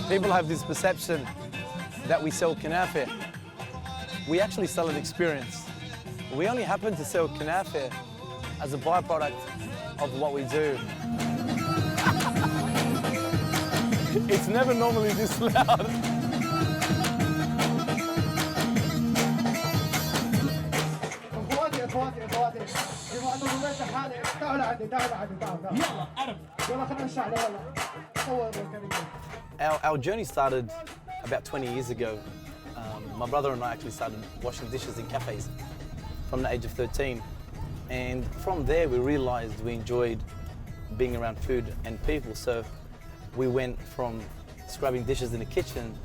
People have this perception that we sell kanafe. We actually sell an experience. We only happen to sell kanafe as a byproduct of what we do. It's never normally this loud. Our journey started about 20 years ago. My brother and I actually started washing dishes in cafes from the age of 13. And from there we realized we enjoyed being around food and people. So we went from scrubbing dishes in the kitchen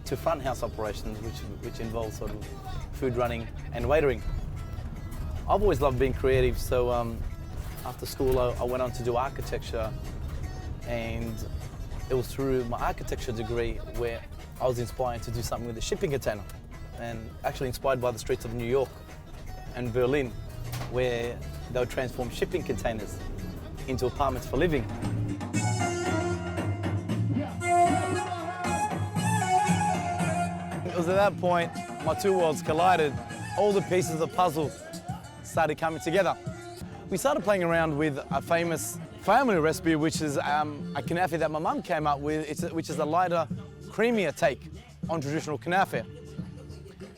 to front house operations, which involves sort of food running and waitering. I've always loved being creative, so after school I went on to do architecture, and it was through my architecture degree where I was inspired to do something with a shipping container, and actually inspired by the streets of New York and Berlin, where they would transform shipping containers into apartments for living. It was at that point my two worlds collided. All the pieces of the puzzle started coming together. We started playing around with a famous family recipe, which is a kanafe that my mum came up with, which is a lighter, creamier take on traditional kanafe.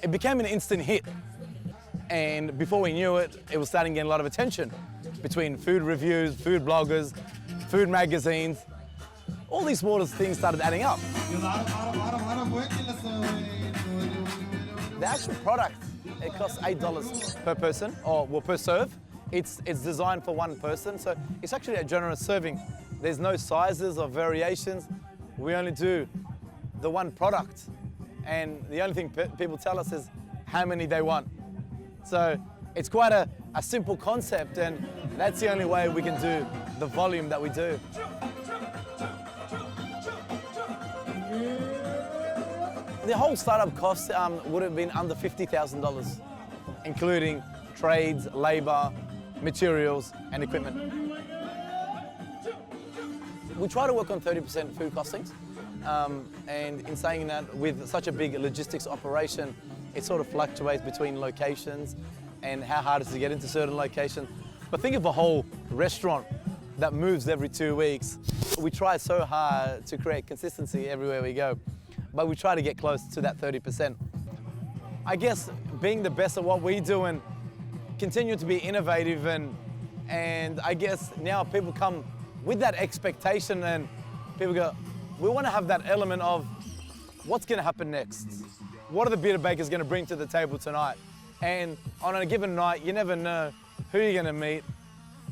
It became an instant hit, and before we knew it, it was starting to get a lot of attention between food reviews, food bloggers, food magazines. All these small things started adding up. The actual product, it costs $8 per person, or well, per serve. It's designed for one person, so it's actually a generous serving. There's no sizes or variations. We only do the one product, and the only thing people tell us is how many they want. So it's quite a simple concept, and that's the only way we can do the volume that we do. The whole startup cost would have been under $50,000, including trades, labor, materials, and equipment. We try to work on 30% food costings, and in saying that, with such a big logistics operation, it sort of fluctuates between locations and how hard it is to get into certain locations. But think of a whole restaurant that moves every 2 weeks. We try so hard to create consistency everywhere we go, but we try to get close to that 30%. I guess being the best at what we do and continue to be innovative, and I guess now people come with that expectation, and people go, we want to have that element of what's going to happen next. What are the beer bakers going to bring to the table tonight? And on a given night, you never know who you're going to meet,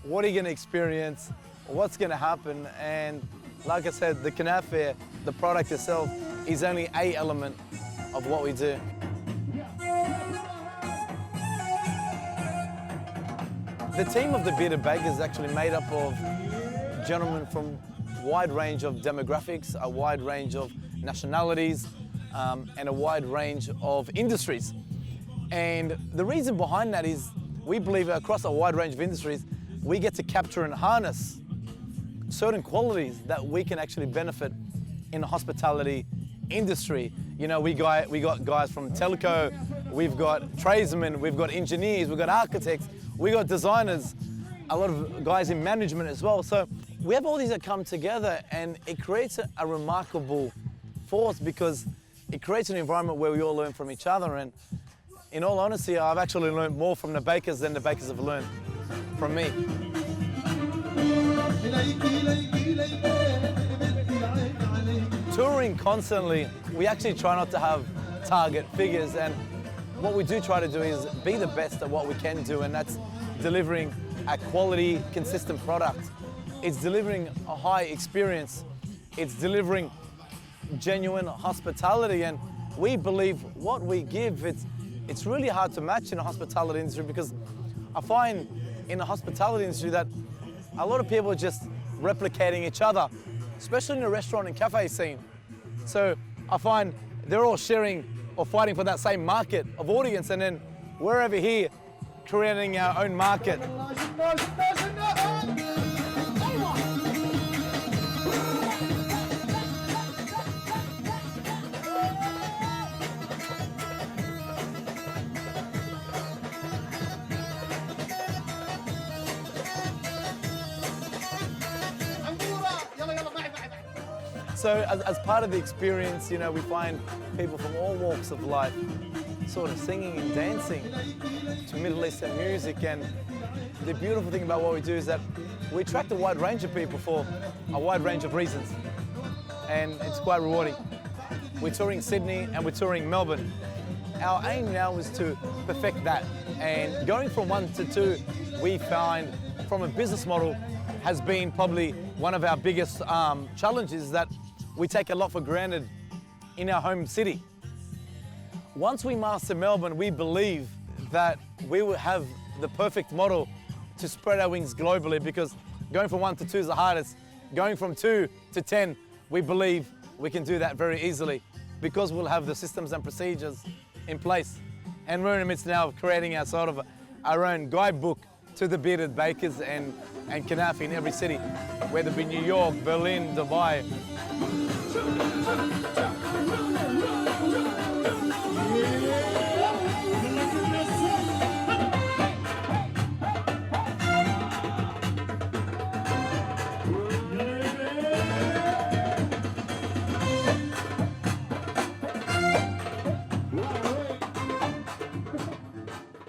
what are you going to experience, what's going to happen. And like I said, the kanafe, the product itself, is only an element of what we do. The team of the Bearded Bakers is actually made up of gentlemen from a wide range of demographics, a wide range of nationalities, and a wide range of industries. And the reason behind that is we believe across a wide range of industries, we get to capture and harness certain qualities that we can actually benefit in the hospitality industry. You know, we got guys from telco, we've got tradesmen, we've got engineers, we've got architects, we got designers, a lot of guys in management as well. So we have all these that come together, and it creates a remarkable force, because it creates an environment where we all learn from each other. And in all honesty, I've actually learned more from the bakers than the bakers have learned from me. Touring constantly, we actually try not to have target figures, and what we do try to do is be the best at what we can do, and that's delivering a quality, consistent product. It's delivering a high experience. It's delivering genuine hospitality, and we believe what we give, it's really hard to match in the hospitality industry, because I find in the hospitality industry that a lot of people are just replicating each other, especially in the restaurant and cafe scene. So I find they're all sharing or fighting for that same market of audience, and then we're over here creating our own market. So as part of the experience, you know, we find people from all walks of life sort of singing and dancing to Middle Eastern music. And the beautiful thing about what we do is that we attract a wide range of people for a wide range of reasons. And it's quite rewarding. We're touring Sydney and we're touring Melbourne. Our aim now is to perfect that. And going from 1 to 2, we find from a business model has been probably one of our biggest challenges, that we take a lot for granted in our home city. Once we master Melbourne, we believe that we will have the perfect model to spread our wings globally, because going from 1 to 2 is the hardest. Going from 2 to 10, we believe we can do that very easily, because we'll have the systems and procedures in place. And we're in the midst now of creating our own guidebook to the bearded bakers and kanafi in every city, whether it be New York, Berlin, Dubai,